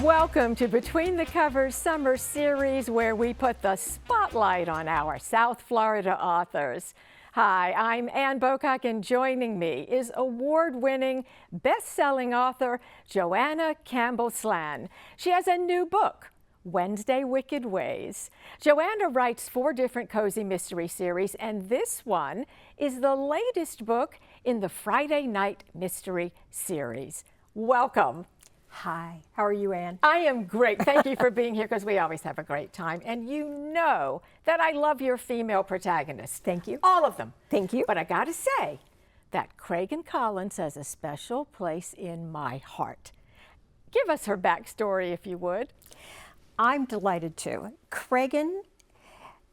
Welcome to Between the Covers Summer Series, where we put the spotlight on our South Florida authors. Hi, I'm Ann Bocock, and joining me is award-winning, best-selling author Joanna Campbell Slan. She has a new book, Wednesday Wicked Ways. Joanna writes 4 different cozy mystery series, and this one is the latest book in the Friday Night Mystery series. Welcome. Hi, how are you, Ann? I am great. Thank you for being here, because we always have a great time. And you know that I love your female protagonists. Thank you. All of them. Thank you. But I gotta say that Cregan Collins has a special place in my heart. Give us her backstory, if you would. I'm delighted to. Cregan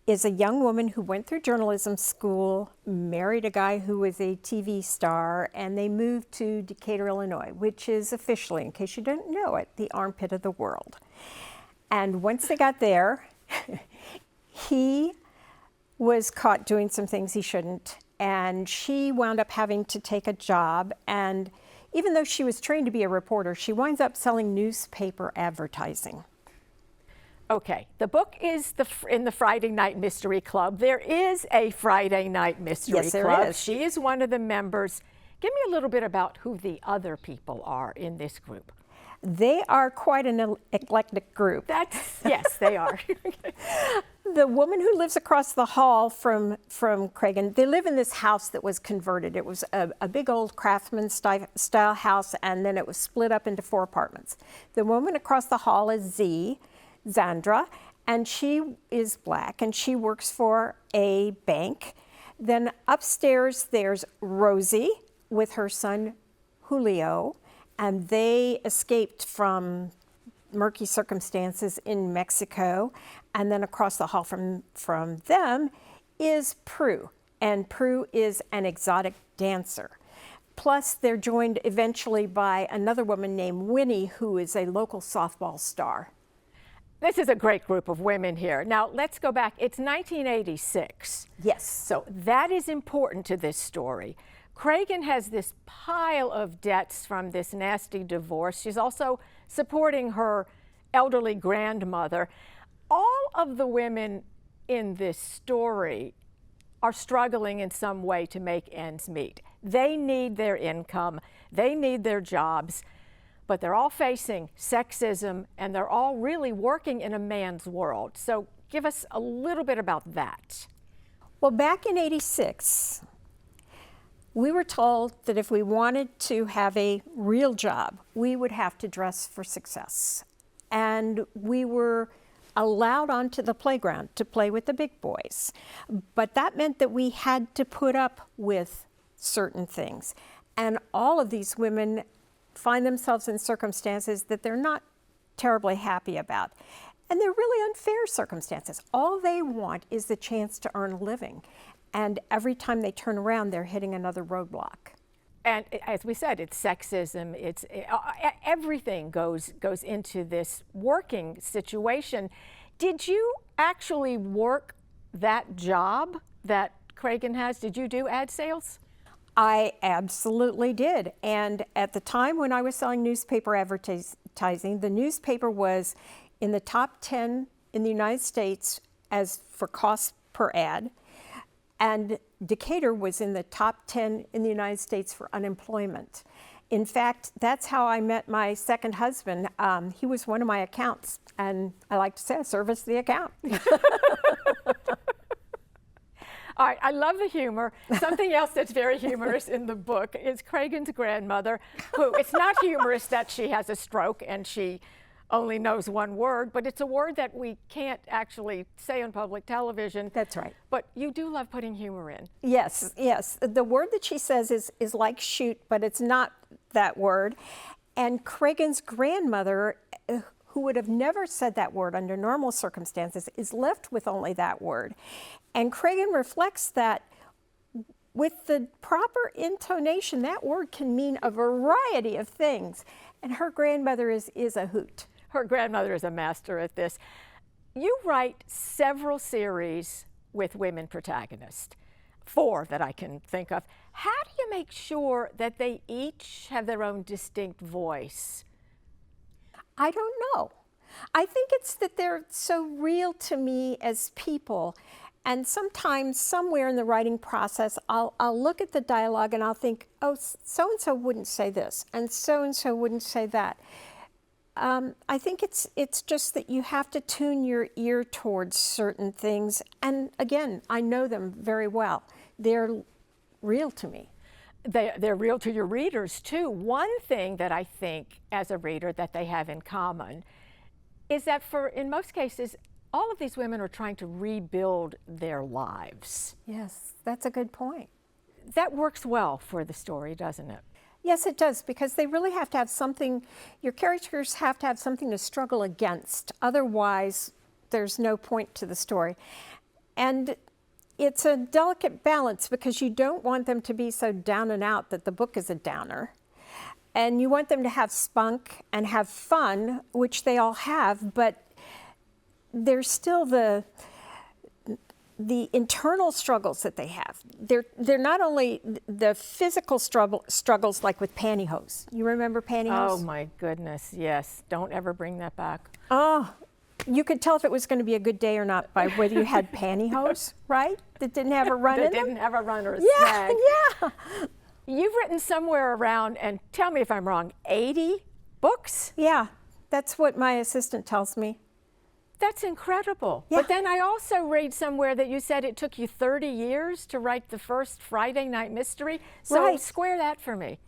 is a young woman who went through journalism school, married a guy who was a TV star, and they moved to Decatur, Illinois, which is officially, in case you don't know it, the armpit of the world. And once they got there, he was caught doing some things he shouldn't, and she wound up having to take a job, and even though she was trained to be a reporter, she winds up selling newspaper advertising. Okay, the book is in the Friday Night Mystery Club. There is a Friday Night Mystery Club. Yes, there is. She is one of the members. Give me a little bit about who the other people are in this group. They are quite an eclectic group. Yes, they are. The woman who lives across the hall from Cregan, they live in this house that was converted. It was a big old craftsman style house, and then it was split up into 4 apartments. The woman across the hall is Zandra, and she is black, and she works for a bank. Then upstairs there's Rosie with her son Julio, and they escaped from murky circumstances in Mexico. And then across the hall from them is Prue, and Prue is an exotic dancer. Plus they're joined eventually by another woman named Winnie, who is a local softball star. This is a great group of women here. Now, let's go back. It's 1986. Yes. So that is important to this story. Cregan has this pile of debts from this nasty divorce. She's also supporting her elderly grandmother. All of the women in this story are struggling in some way to make ends meet. They need their income. They need their jobs. But they're all facing sexism, and they're all really working in a man's world. So give us a little bit about that. Well, back in '86, we were told that if we wanted to have a real job, we would have to dress for success. And we were allowed onto the playground to play with the big boys. But that meant that we had to put up with certain things. And all of these women find themselves in circumstances that they're not terribly happy about. And they're really unfair circumstances. All they want is the chance to earn a living. And every time they turn around, they're hitting another roadblock. And as we said, it's sexism. Everything goes into this working situation. Did you actually work that job that Cregan has? Did you do ad sales? I absolutely did. And at the time when I was selling newspaper advertising, the newspaper was in the top 10 in the United States as for cost per ad. And Decatur was in the top 10 in the United States for unemployment. In fact, that's how I met my second husband. He was one of my accounts, and I like to say I serviced the account. All right, I love the humor. Something else that's very humorous in the book is Cregan's grandmother, who, it's not humorous that she has a stroke and she only knows one word, but it's a word that we can't actually say on public television. That's right. But you do love putting humor in. Yes, yes. The word that she says is like shoot, but it's not that word. And Cregan's grandmother, who would have never said that word under normal circumstances, is left with only that word. And Cregan reflects that with the proper intonation, that word can mean a variety of things. And her grandmother is a hoot. Her grandmother is a master at this. You write several series with women protagonists, 4 that I can think of. How do you make sure that they each have their own distinct voice? I don't know. I think it's that they're so real to me as people. And sometimes, somewhere in the writing process, I'll look at the dialogue and I'll think, oh, so-and-so wouldn't say this, and so-and-so wouldn't say that. I think it's just that you have to tune your ear towards certain things. And again, I know them very well. They're real to me. They're real to your readers, too. One thing that I think, as a reader, that they have in common is that in most cases, all of these women are trying to rebuild their lives. Yes, that's a good point. That works well for the story, doesn't it? Yes, it does, because they really have to have something, your characters have to have something to struggle against. Otherwise, there's no point to the story. And it's a delicate balance, because you don't want them to be so down and out that the book is a downer. And you want them to have spunk and have fun, which they all have, but there's still the internal struggles that they have. They're not only the physical struggles, like with pantyhose. You remember pantyhose? Oh my goodness, yes. Don't ever bring that back. Oh, you could tell if it was going to be a good day or not by whether you had pantyhose, right? That didn't have a run in them? That didn't have a run or a Yeah, snag. yeah. You've written somewhere around, and tell me if I'm wrong, 80 books? Yeah, that's what my assistant tells me. That's incredible. Yeah. But then I also read somewhere that you said it took you 30 years to write the first Friday Night Mystery. So Right. square that for me.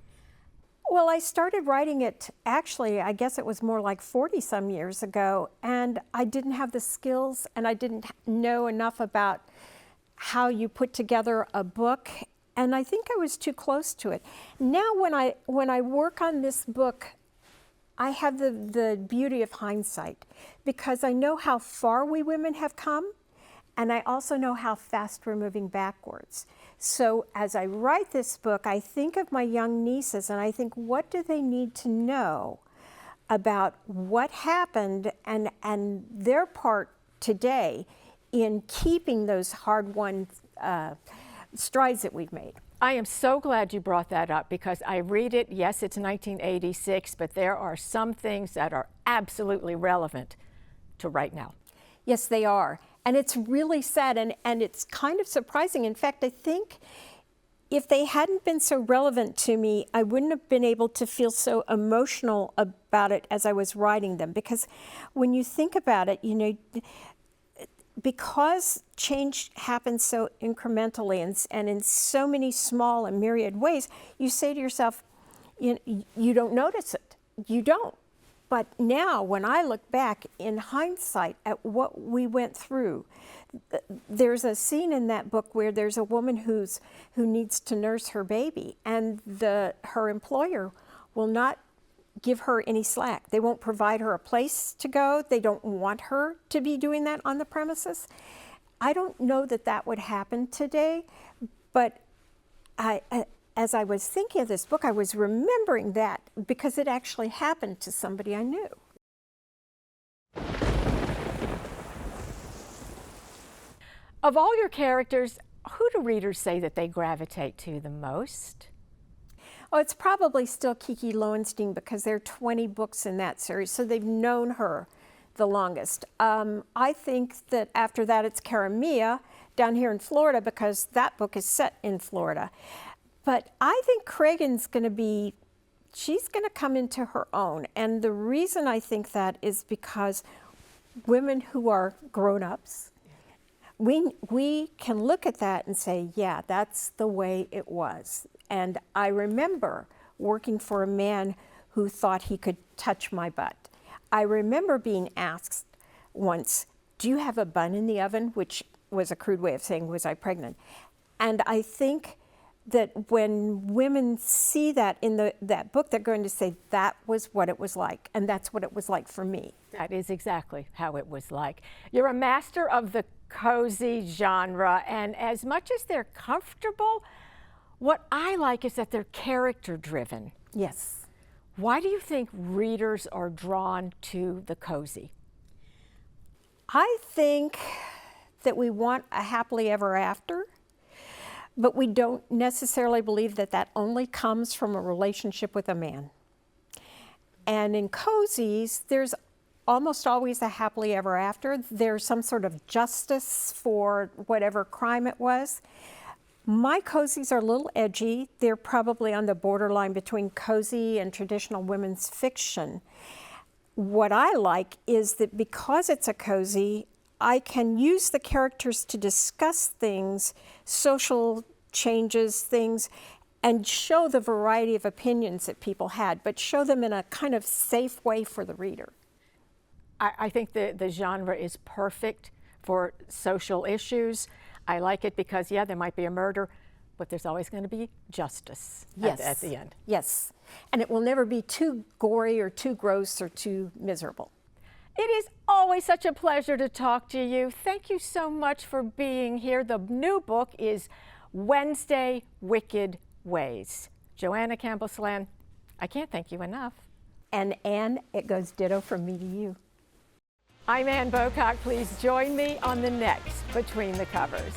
Well, I started writing it, actually, I guess it was more like 40-some years ago, and I didn't have the skills, and I didn't know enough about how you put together a book, and I think I was too close to it. Now, when I work on this book, I have the beauty of hindsight, because I know how far we women have come, and I also know how fast we're moving backwards. So as I write this book, I think of my young nieces, and I think, what do they need to know about what happened and their part today in keeping those hard-won strides that we've made. I am so glad you brought that up, because I read it, yes, it's 1986, but there are some things that are absolutely relevant to right now. Yes, they are. And it's really sad, and it's kind of surprising. In fact, I think if they hadn't been so relevant to me, I wouldn't have been able to feel so emotional about it as I was writing them. Because when you think about it, you know, because change happens so incrementally and in so many small and myriad ways, you say to yourself, you don't notice it. You don't. But now, when I look back in hindsight at what we went through, there's a scene in that book where there's a woman who needs to nurse her baby, and her employer will not give her any slack. They won't provide her a place to go. They don't want her to be doing that on the premises. I don't know that that would happen today, but as I was thinking of this book, I was remembering that because it actually happened to somebody I knew. Of all your characters, who do readers say that they gravitate to the most? Oh, it's probably still Kiki Lowenstein, because there are 20 books in that series, so they've known her the longest. I think that after that it's Karamia down here in Florida, because that book is set in Florida. But I think Cragen's going to be, she's going to come into her own. And the reason I think that is because women who are grown-ups, we can look at that and say, yeah, that's the way it was. And I remember working for a man who thought he could touch my butt. I remember being asked once, do you have a bun in the oven? Which was a crude way of saying, was I pregnant? And I think that when women see that in that book, they're going to say, that was what it was like, and that's what it was like for me. That is exactly how it was like. You're a master of the cozy genre, and as much as they're comfortable, what I like is that they're character-driven. Yes. Why do you think readers are drawn to the cozy? I think that we want a happily ever after, but we don't necessarily believe that that only comes from a relationship with a man. And in cozies, there's almost always a happily ever after. There's some sort of justice for whatever crime it was. My cozies are a little edgy. They're probably on the borderline between cozy and traditional women's fiction. What I like is that because it's a cozy, I can use the characters to discuss things, social changes, things, and show the variety of opinions that people had, but show them in a kind of safe way for the reader. I think the genre is perfect for social issues. I like it because, yeah, there might be a murder, but there's always going to be justice at the end. Yes, and it will never be too gory or too gross or too miserable. It is always such a pleasure to talk to you. Thank you so much for being here. The new book is Wednesday Wicked Ways. Joanna Campbell Slan, I can't thank you enough. And Anne, it goes ditto from me to you. I'm Ann Bocock. Please join me on the next Between the Covers.